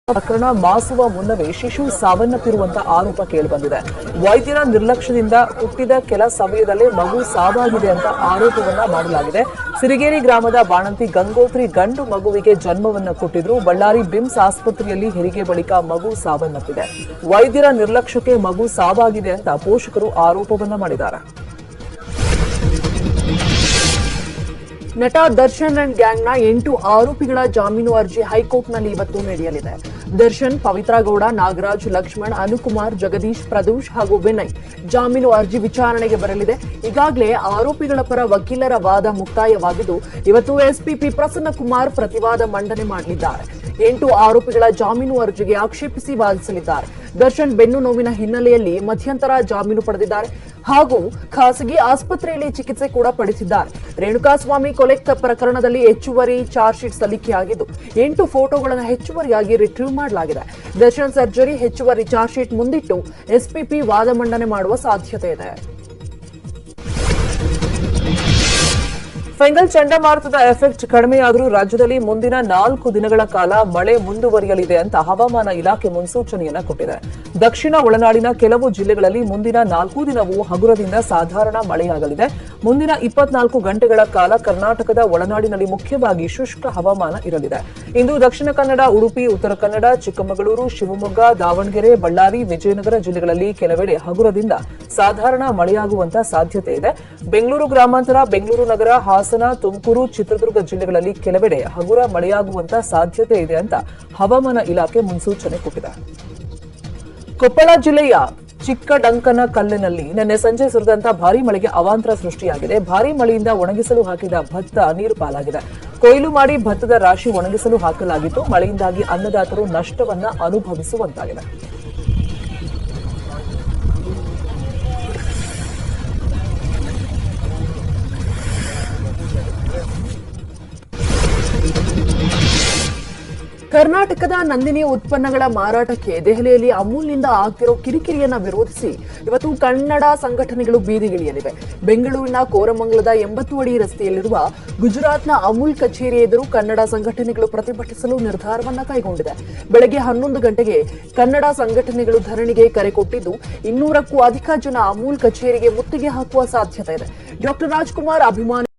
ಪ್ರಕರಣ ಮಾಸುವ ಮುನ್ನವೇ ಶಿಶು ಸಾವನ್ನಪ್ಪಿರುವಂತಹ ಆರೋಪ ಕೇಳಿಬಂದಿದೆ. ವೈದ್ಯರ ನಿರ್ಲಕ್ಷ್ಯದಿಂದ ಹುಟ್ಟಿದ ಕೆಲ ಸಮಯದಲ್ಲೇ ಮಗು ಸಾವಾಗಿದೆ ಅಂತ ಆರೋಪವನ್ನ ಮಾಡಲಾಗಿದೆ. ಸಿರಿಗೇರಿ ಗ್ರಾಮದ ಬಾಣಂತಿ ಗಂಗೋತ್ರಿ ಗಂಡು ಮಗುವಿಗೆ ಜನ್ಮವನ್ನ ಕೊಟ್ಟಿದ್ರು. ಬಳ್ಳಾರಿ ಬಿಮ್ಸ್ ಆಸ್ಪತ್ರೆಯಲ್ಲಿ ಹೆರಿಗೆ ಬಳಿಕ ಮಗು ಸಾವನ್ನಪ್ಪಿದೆ. ವೈದ್ಯರ ನಿರ್ಲಕ್ಷ್ಯಕ್ಕೆ ಮಗು ಸಾವಾಗಿದೆ ಅಂತ ಪೋಷಕರು ಆರೋಪವನ್ನ ಮಾಡಿದ್ದಾರೆ. ನಟ ದರ್ಶನ್ ಅಂಡ್ ಗ್ಯಾಂಗ್ನ 8 ಆರೋಪಿಗಳ ಜಾಮೀನು ಅರ್ಜಿ ಹೈಕೋರ್ಟ್ನಲ್ಲಿ ಇವತ್ತು ನಡೆಯಲಿದೆ. ದರ್ಶನ್, ಪವಿತ್ರ ಗೌಡ, ನಾಗರಾಜ್, ಲಕ್ಷ್ಮಣ್, ಅನುಕುಮಾರ್, ಜಗದೀಶ್, ಪ್ರದೋಷ್ ಹಾಗೂ ವಿನಯ್ ಜಾಮೀನು ಅರ್ಜಿ ವಿಚಾರಣೆಗೆ ಬರಲಿದೆ. ಈಗಾಗಲೇ ಆರೋಪಿಗಳ ಪರ ವಕೀಲರ ವಾದ ಮುಕ್ತಾಯವಾಗಿದ್ದು, ಇವತ್ತು ಎಸ್ಪಿಪಿ ಪ್ರಸನ್ನಕುಮಾರ್ ಪ್ರತಿವಾದ ಮಂಡನೆ ಮಾಡಲಿದ್ದಾರೆ. 8 ಆರೋಪಿಗಳ ಜಾಮೀನು ಅರ್ಜಿಗೆ ಆಕ್ಷೇಪಿಸಿ ವಾದಿಸಲಿದ್ದಾರೆ. ದರ್ಶನ್ ಬೆನ್ನು ನೋವಿನ ಹಿನ್ನೆಲೆಯಲ್ಲಿ ಮಧ್ಯಂತರ ಜಾಮೀನು ಪಡೆದಿದ್ದಾರೆ ಹಾಗೂ ಖಾಸಗಿ ಆಸ್ಪತ್ರೆಯಲ್ಲಿ ಚಿಕಿತ್ಸೆ ಕೂಡ ಪಡೆದಿದ್ದಾರೆ. ರೇಣುಕಾಸ್ವಾಮಿ ಕೊಲೆ ಪ್ರಕರಣದಲ್ಲಿ ಹೆಚ್ಚುವರಿ ಚಾರ್ಜ್ ಶೀಟ್ ಸಲ್ಲಿಕೆಯಾಗಿದ್ದು 8 ಫೋಟೋಗಳನ್ನು ಹೆಚ್ಚುವರಿಯಾಗಿ ರಿಟ್ರೀವ್ ಮಾಡಲಾಗಿದೆ. ದರ್ಶನ್ ಸರ್ಜರಿ ಹೆಚ್ಚುವರಿ ಚಾರ್ಜ್ ಶೀಟ್ ಮುಂದಿಟ್ಟು ಎಸ್ಪಿಪಿ ವಾದ ಮಂಡನೆ ಮಾಡುವ ಸಾಧ್ಯತೆ ಇದೆ. ಫೆಂಗಲ್ ಚಂಡಮಾರುತದ ಎಫೆಕ್ಟ್ ಕಡಿಮೆಯಾದರೂ ರಾಜ್ಯದಲ್ಲಿ ಮುಂದಿನ 4 ದಿನಗಳ ಕಾಲ ಮಳೆ ಮುಂದುವರಿಯಲಿದೆ ಅಂತ ಹವಾಮಾನ ಇಲಾಖೆ ಮುನ್ಸೂಚನೆಯನ್ನ ಕೊಟ್ಟಿದೆ. ದಕ್ಷಿಣ ಒಳನಾಡಿನ ಕೆಲವು ಜಿಲ್ಲೆಗಳಲ್ಲಿ ಮುಂದಿನ 4 ದಿನವೂ ಹಗುರದಿಂದ ಸಾಧಾರಣ ಮಳೆಯಾಗಲಿದೆ. ಮುಂದಿನ 24 ಗಂಟೆಗಳ ಕಾಲ ಕರ್ನಾಟಕದ ಒಳನಾಡಿನಲ್ಲಿ ಮುಖ್ಯವಾಗಿ ಶುಷ್ಕ ಹವಾಮಾನ ಇರಲಿದೆ. ಇಂದು ದಕ್ಷಿಣ ಕನ್ನಡ, ಉಡುಪಿ, ಉತ್ತರ ಕನ್ನಡ, ಚಿಕ್ಕಮಗಳೂರು, ಶಿವಮೊಗ್ಗ, ದಾವಣಗೆರೆ, ಬಳ್ಳಾರಿ, ವಿಜಯನಗರ ಜಿಲ್ಲೆಗಳಲ್ಲಿ ಕೆಲವೆಡೆ ಹಗುರದಿಂದ ಸಾಧಾರಣ ಮಳೆಯಾಗುವಂತಹ ಸಾಧ್ಯತೆ ಇದೆ. ಬೆಂಗಳೂರು ಗ್ರಾಮಾಂತರ, ಬೆಂಗಳೂರು ನಗರ, ಹಾಸನ, ತುಮಕೂರು, ಚಿತ್ರದುರ್ಗ ಜಿಲ್ಲೆಗಳಲ್ಲಿ ಕೆಲವೆಡೆ ಹಗುರ ಮಳೆಯಾಗುವಂತಹ ಸಾಧ್ಯತೆ ಇದೆ ಅಂತ ಹವಾಮಾನ ಇಲಾಖೆ ಮುನ್ಸೂಚನೆ ಕೊಟ್ಟಿದೆ. ಕೊಪ್ಪಳ ಜಿಲ್ಲೆಯ ಚಿಕ್ಕಡಂಕನ ಕಲ್ಲಿನಲ್ಲಿ ನಿನ್ನೆ ಸಂಜೆ ಸುರಿದಂತಹ ಭಾರೀ ಮಳೆಗೆ ಅವಾಂತರ ಸೃಷ್ಟಿಯಾಗಿದೆ. ಭಾರೀ ಮಳೆಯಿಂದ ಒಣಗಿಸಲು ಹಾಕಿದ ಭತ್ತ ನೀರು ಪಾಲಾಗಿದೆ. ಕೊಯ್ಲು ಮಾಡಿ ಭತ್ತದ ರಾಶಿ ಒಣಗಿಸಲು ಹಾಕಲಾಗಿತ್ತು. ಮಳೆಯಿಂದಾಗಿ ಅನ್ನದಾತರು ನಷ್ಟವನ್ನ ಅನುಭವಿಸುವಂತಾಗಿದೆ. ಕರ್ನಾಟಕದ ನಂದಿನಿ ಉತ್ಪನ್ನಗಳ ಮಾರಾಟಕ್ಕೆ ದೆಹಲಿಯಲ್ಲಿ ಅಮೂಲ್ನಿಂದ ಆಗ್ತಿರೋ ಕಿರಿಕಿರಿಯನ್ನ ವಿರೋಧಿಸಿ ಇವತ್ತು ಕನ್ನಡ ಸಂಘಟನೆಗಳು ಬೀದಿಗಿಳಿಯಲಿವೆ. ಬೆಂಗಳೂರಿನ ಕೋರಮಂಗಲದ 80 ಅಡಿ ರಸ್ತೆಯಲ್ಲಿರುವ ಗುಜರಾತ್ನ ಅಮೂಲ್ ಕಚೇರಿ ಎದುರು ಕನ್ನಡ ಸಂಘಟನೆಗಳು ಪ್ರತಿಭಟಿಸಲು ನಿರ್ಧಾರವನ್ನ ಕೈಗೊಂಡಿದೆ. ಬೆಳಗ್ಗೆ 11 ಗಂಟೆಗೆ ಕನ್ನಡ ಸಂಘಟನೆಗಳು ಧರಣಿಗೆ ಕರೆ ಕೊಟ್ಟಿದ್ದು 200ಕ್ಕೂ ಅಧಿಕ ಜನ ಅಮೂಲ್ ಕಚೇರಿಗೆ ಮುತ್ತಿಗೆ ಹಾಕುವ ಸಾಧ್ಯತೆ ಇದೆ. ಡಾಕ್ಟರ್ ರಾಜ್ಕುಮಾರ್ ಅಭಿಮಾನಿ